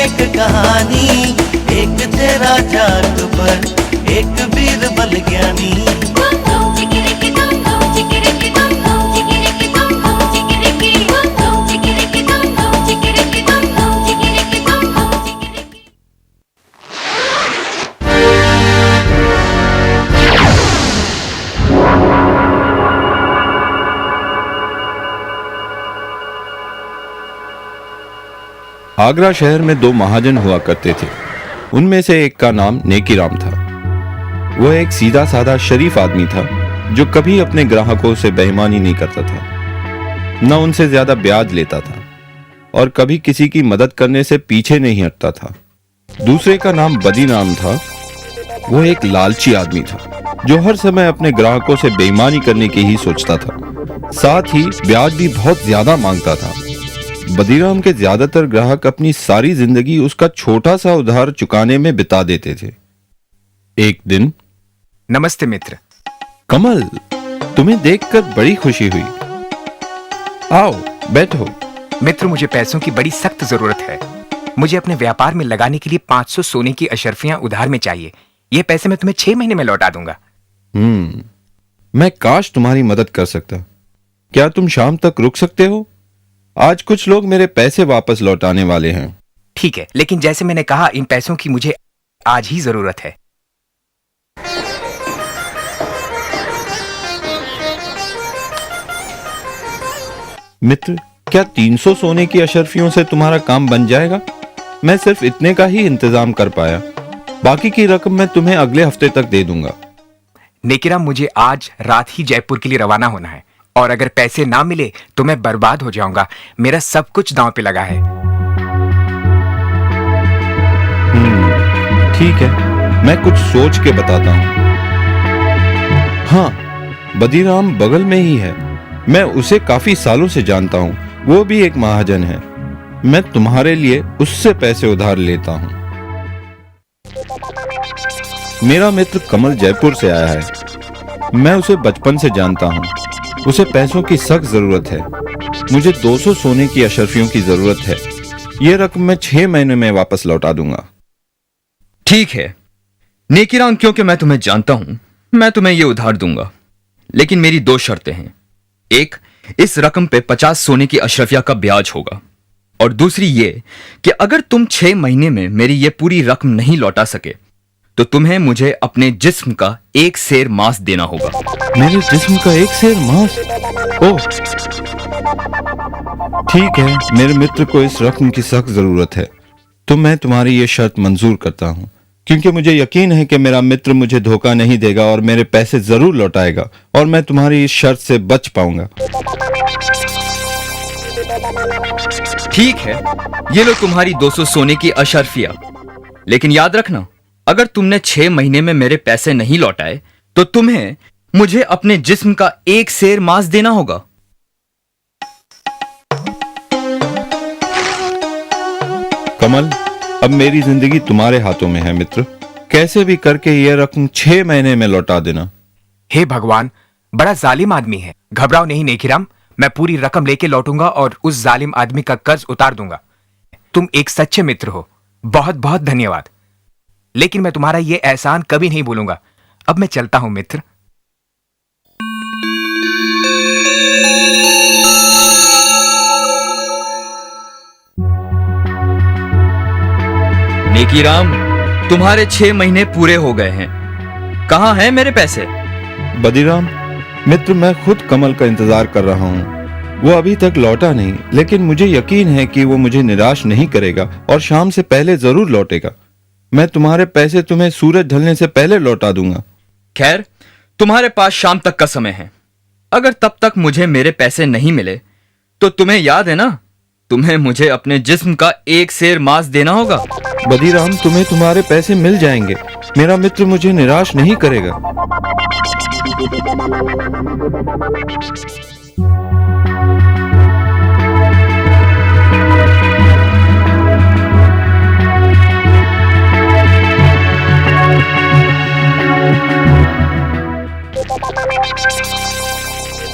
एक कहानी, एक तेरा जादू पर एक बीरबल ज्ञानी। आगरा शहर में दो महाजन हुआ करते थे। उनमें से एक का नाम नेकीराम था। वह एक सीधा साधा शरीफ आदमी था जो कभी अपने ग्राहकों से बेईमानी नहीं करता था, न उनसे ज्यादा ब्याज लेता था और कभी किसी की मदद करने से पीछे नहीं हटता था। दूसरे का नाम बदीराम था। वह एक लालची आदमी था जो हर समय अपने ग्राहकों से बेईमानी करने की ही सोचता था, साथ ही ब्याज भी बहुत ज्यादा मांगता था। बदीराम के ज्यादातर ग्राहक अपनी सारी जिंदगी उसका छोटा सा उधार चुकाने में बिता देते थे। एक दिन, नमस्ते मित्र। कमल, तुम्हें देखकर बड़ी खुशी हुई। आओ बैठो। मित्र, मुझे पैसों की बड़ी सख्त जरूरत है। मुझे अपने व्यापार में लगाने के लिए 500 सोने की अशर्फियां उधार में चाहिए। ये पैसे मैं तुम्हें 6 महीने में लौटा दूंगा। मैं काश तुम्हारी मदद कर सकता। क्या तुम शाम तक रुक सकते हो? आज कुछ लोग मेरे पैसे वापस लौटाने वाले हैं। ठीक है, लेकिन जैसे मैंने कहा, इन पैसों की मुझे आज ही जरूरत है। मित्र, क्या 300 सोने की अशर्फियों से तुम्हारा काम बन जाएगा? मैं सिर्फ इतने का ही इंतजाम कर पाया। बाकी की रकम मैं तुम्हें अगले हफ्ते तक दे दूंगा। नेकीराम, मुझे आज रात ही जयपुर के लिए रवाना होना है और अगर पैसे ना मिले तो मैं बर्बाद हो जाऊंगा। मेरा सब कुछ दांव पे लगा है। ठीक है, मैं कुछ सोच के बताता हूं। हाँ, बदीराम बगल में ही है। मैं उसे काफी सालों से जानता हूं। वो भी एक महाजन है। मैं तुम्हारे लिए उससे पैसे उधार लेता हूं। मेरा मित्र कमल जयपुर से आया है। मैं उसे बचपन से जानता हूं। उसे पैसों की सख्त जरूरत है। मुझे 200 सोने की अशर्फियों की जरूरत है। यह रकम मैं 6 महीने में वापस लौटा दूंगा। ठीक है नेकीराम, क्योंकि मैं तुम्हें जानता हूं, मैं तुम्हें यह उधार दूंगा, लेकिन मेरी 2 शर्तें हैं। एक, इस रकम पे 50 सोने की अशरफिया का ब्याज होगा, और दूसरी ये कि अगर तुम 6 महीने में मेरी ये पूरी रकम नहीं लौटा सके तो तुम्हें मुझे अपने जिस्म का 1 सेर मांस देना होगा। मेरे जिस्म का 1 सेर मांस? ओह, ठीक है, मेरे मित्र को इस रकम की सख्त जरूरत है, तो मैं तुम्हारी ये शर्त मंजूर करता हूं, क्योंकि मुझे यकीन है कि मेरा मित्र मुझे धोखा नहीं देगा और मेरे पैसे जरूर लौटाएगा और मैं तुम्हारी इस शर्त से बच पाऊंगा। ठीक है, ये लो तुम्हारी 200 सोने की अशरफिया, लेकिन याद रखना, अगर तुमने 6 महीने में मेरे पैसे नहीं लौटाए तो तुम्हें मुझे अपने जिस्म का 1 सेर मांस देना होगा। कमल, अब मेरी जिंदगी तुम्हारे हाथों में है मित्र। कैसे भी करके यह रकम 6 महीने में लौटा देना। हे भगवान, बड़ा जालिम आदमी है। घबराओ नहीं नेकीराम, मैं पूरी रकम लेके लौटूंगा और उस जालिम आदमी का कर्ज उतार दूंगा। तुम एक सच्चे मित्र हो, बहुत बहुत धन्यवाद। लेकिन मैं तुम्हारा यह एहसान कभी नहीं भूलूंगा। अब मैं चलता हूं मित्र। नेकीराम, तुम्हारे 6 महीने पूरे हो गए हैं। कहां हैं मेरे पैसे? बदीराम मित्र, मैं खुद कमल का इंतजार कर रहा हूँ। वो अभी तक लौटा नहीं, लेकिन मुझे यकीन है कि वो मुझे निराश नहीं करेगा और शाम से पहले जरूर लौटेगा। मैं तुम्हारे पैसे तुम्हें सूरज ढलने से पहले लौटा दूंगा। खैर, तुम्हारे पास शाम तक का समय है। अगर तब तक मुझे मेरे पैसे नहीं मिले तो तुम्हें याद है ना, तुम्हें मुझे अपने जिस्म का 1 सेर मांस देना होगा। बदीराम, तुम्हें तुम्हारे पैसे मिल जाएंगे। मेरा मित्र मुझे निराश नहीं करेगा।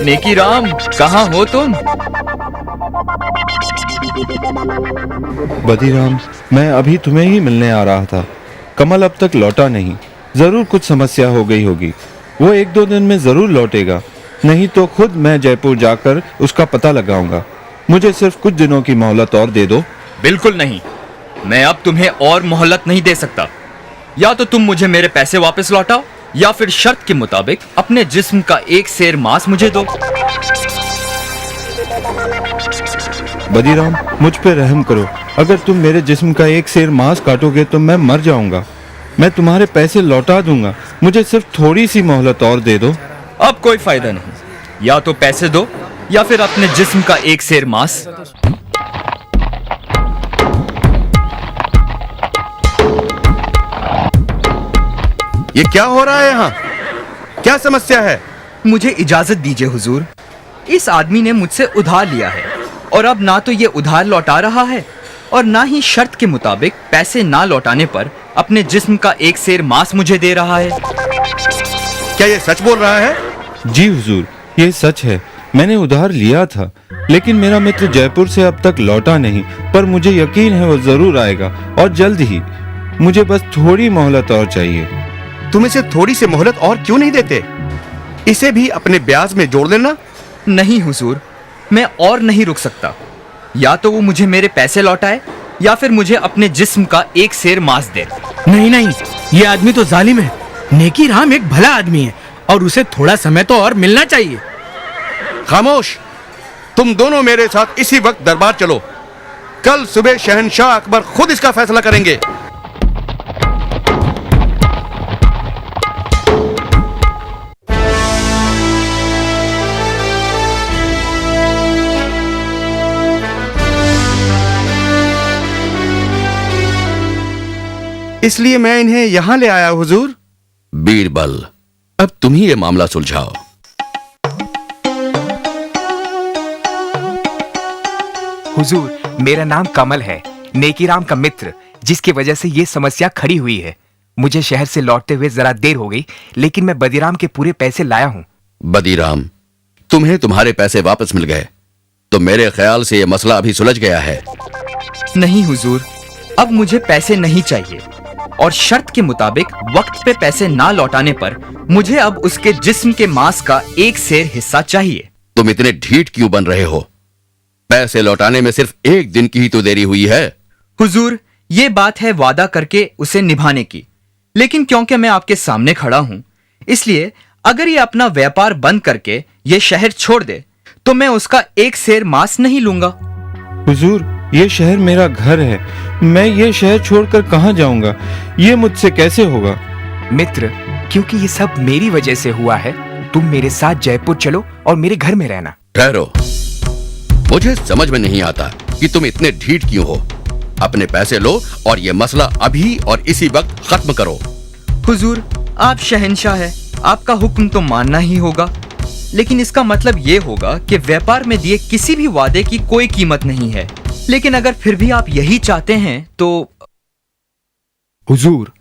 नेकीराम, कहां हो तुम? बदीराम, मैं अभी तुम्हें ही मिलने आ रहा था। कमल अब तक लौटा नहीं। जरूर कुछ समस्या हो गई होगी। वो 1-2 दिन में जरूर लौटेगा, नहीं तो खुद मैं जयपुर जाकर उसका पता लगाऊंगा। मुझे सिर्फ कुछ दिनों की मोहलत और दे दो। बिल्कुल नहीं, मैं अब तुम्हें और मोहलत नहीं दे सकता। या तो तुम मुझे मेरे पैसे वापस लौटाओ या फिर शर्त के मुताबिक अपने जिस्म का एक सेर मांस मुझे दो। बदीराम, मुझ पे रहम करो। अगर तुम मेरे जिस्म का एक सेर मांस काटोगे तो मैं मर जाऊंगा। मैं तुम्हारे पैसे लौटा दूंगा, मुझे सिर्फ थोड़ी सी मोहलत और दे दो। अब कोई फायदा नहीं, या तो पैसे दो या फिर अपने जिस्म का एक सेर मांस। ये क्या हो रहा है यहाँ? क्या समस्या है? मुझे इजाजत दीजिए हुजूर। इस आदमी ने मुझसे उधार लिया है और अब ना तो ये उधार लौटा रहा है और ना ही शर्त के मुताबिक पैसे ना लौटाने पर अपने जिस्म का एक सेर मांस मुझे दे रहा है। क्या ये सच बोल रहा है? जी हुजूर, ये सच है। मैंने उधार लिया था, लेकिन मेरा मित्र जयपुर से अब तक लौटा नहीं। पर मुझे यकीन है वो जरूर आएगा और जल्द ही। मुझे बस थोड़ी मोहलत और चाहिए। तुम इसे थोड़ी सी मोहलत और क्यों नहीं देते? इसे भी अपने ब्याज में जोड़ लेना। नहीं हुजूर, मैं और नहीं रुक सकता। या तो वो मुझे मेरे पैसे लौटाए या फिर मुझे अपने जिस्म का एक सेर मांस दे। नहीं नहीं, ये आदमी तो जालिम है। नेकी राम एक भला आदमी है और उसे थोड़ा समय तो और मिलना चाहिए। खामोश! तुम दोनों मेरे साथ इसी वक्त दरबार चलो। कल सुबह शहंशाह अकबर खुद इसका फैसला करेंगे। इसलिए मैं इन्हें यहां ले आया हुजूर। बीरबल, अब तुम ही ये मामला सुलझाओ। हुजूर, मेरा नाम कमल है, नेकीराम का मित्र, जिसकी वजह से ये समस्या खड़ी हुई है। मुझे शहर से लौटते हुए जरा देर हो गई, लेकिन मैं बदीराम के पूरे पैसे लाया हूँ। बदीराम, तुम्हें तुम्हारे पैसे वापस मिल गए, तो मेरे ख्याल से यह मसला अभी सुलझ गया है। नहीं हुजूर, अब मुझे पैसे नहीं चाहिए और शर्त के मुताबिक वक्त पे पैसे ना लौटाने पर मुझे अब उसके जिस्म के मांस का एक सेर हिस्सा चाहिए। तुम इतने ढीठ क्यों बन रहे हो? पैसे लौटाने में सिर्फ 1 दिन की ही तो देरी हुई है। हुजूर, ये बात है वादा करके उसे निभाने की, लेकिन क्योंकि मैं आपके सामने खड़ा हूं, इसलिए अगर ये अपना व्यापार बंद करके ये शहर छोड़ दे तो मैं उसका एक सेर मांस नहीं लूंगा। हुजूर, ये शहर मेरा घर है। मैं ये शहर छोड़कर कहाँ जाऊंगा? ये मुझसे कैसे होगा? मित्र, क्योंकि ये सब मेरी वजह से हुआ है, तुम मेरे साथ जयपुर चलो और मेरे घर में रहना। ठहरो, मुझे समझ में नहीं आता कि तुम इतने ढीठ क्यों हो। अपने पैसे लो और ये मसला अभी और इसी वक्त खत्म करो। हुजूर, आप शहंशाह हैं, आपका हुक्म तो मानना ही होगा, लेकिन इसका मतलब ये होगा कि व्यापार में दिए किसी भी वादे की कोई कीमत नहीं है। लेकिन अगर फिर भी आप यही चाहते हैं तो हुजूर,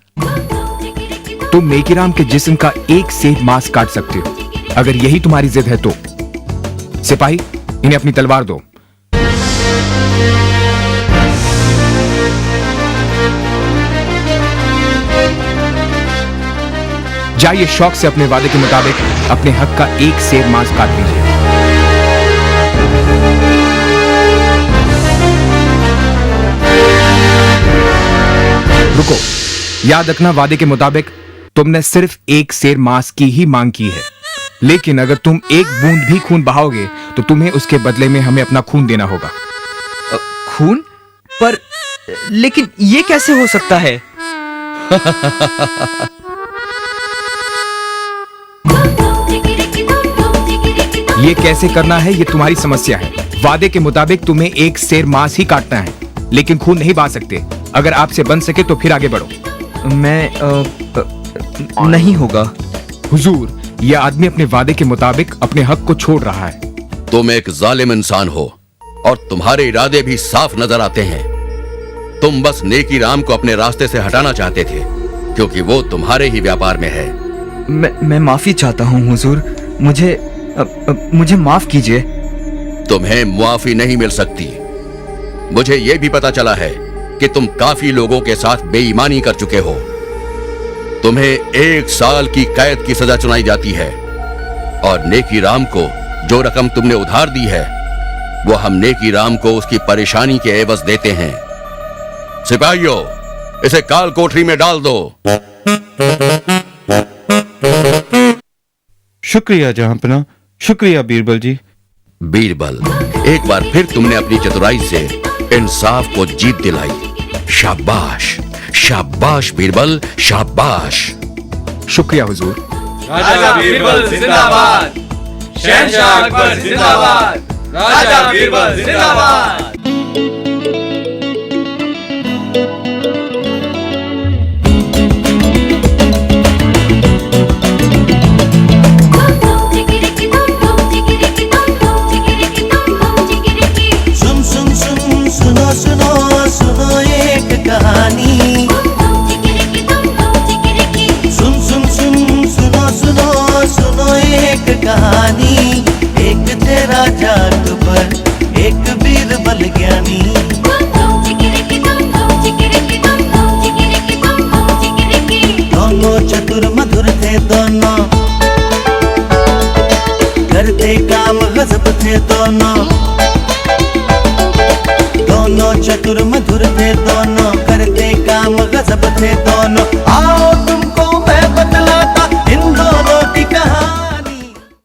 तुम नेकीराम के जिस्म का एक सेर मांस काट सकते हो, अगर यही तुम्हारी जिद है तो। सिपाही, इन्हें अपनी तलवार दो। जाइए शौक से अपने वादे के मुताबिक अपने हक का एक सेर मांस काट लीजिए। रुको, याद रखना, वादे के मुताबिक तुमने सिर्फ एक सेर मांस की ही मांग की है, लेकिन अगर तुम एक बूंद भी खून बहाओगे तो तुम्हें उसके बदले में हमें अपना खून देना होगा। खून? पर लेकिन ये कैसे हो सकता है? ये कैसे करना है ये तुम्हारी समस्या है। वादे के मुताबिक तुम्हें एक सेर मांस ही काटना है, लेकिन खून नहीं बहा सकते। अगर आपसे बन सके तो फिर आगे बढ़ो। मैं नहीं होगा। हुजूर, यह आदमी अपने वादे के मुताबिक अपने हक को छोड़ रहा है। तुम एक जालिम इंसान हो और तुम्हारे इरादे भी साफ नजर आते हैं। तुम बस नेकी राम को अपने रास्ते से हटाना चाहते थे, क्योंकि वो तुम्हारे ही व्यापार में है। मैं माफी चाहता हूँ हुजूर, मुझे माफ कीजिए। तुम्हें मुआफी नहीं मिल सकती। मुझे यह भी पता चला है कि तुम काफी लोगों के साथ बेईमानी कर चुके हो। तुम्हें 1 साल की कैद की सजा सुनाई जाती है और नेकी राम को जो रकम तुमने उधार दी है वो हम नेकी राम को उसकी परेशानी के एवज देते हैं। सिपाहियों, इसे काल कोठरी में डाल दो। शुक्रिया जहांपना, शुक्रिया बीरबल जी। बीरबल, एक बार फिर तुमने अपनी चतुराई से इंसाफ को जीत दिलाई। शाबाश, शाबाश बीरबल, शाबाश। शुक्रिया हुजूर। राजा बीरबल जिंदाबाद, शहंशाह अकबर जिंदाबाद, राजा बीरबल जिंदाबाद। सुन सुन सुन सुनो सुनो सुनो एक कहानी। सुन सुन सुन सुनो सुनो सुनो एक कहानी। एक तेरा जात पर एक बीरबल ज्ञानी। दोनों चतुर मधुर थे दोनों, करते काम गजब थे दोनों। दोनों चतुर मधुर थे दोनों, करते काम गजब थे दोनों। आओ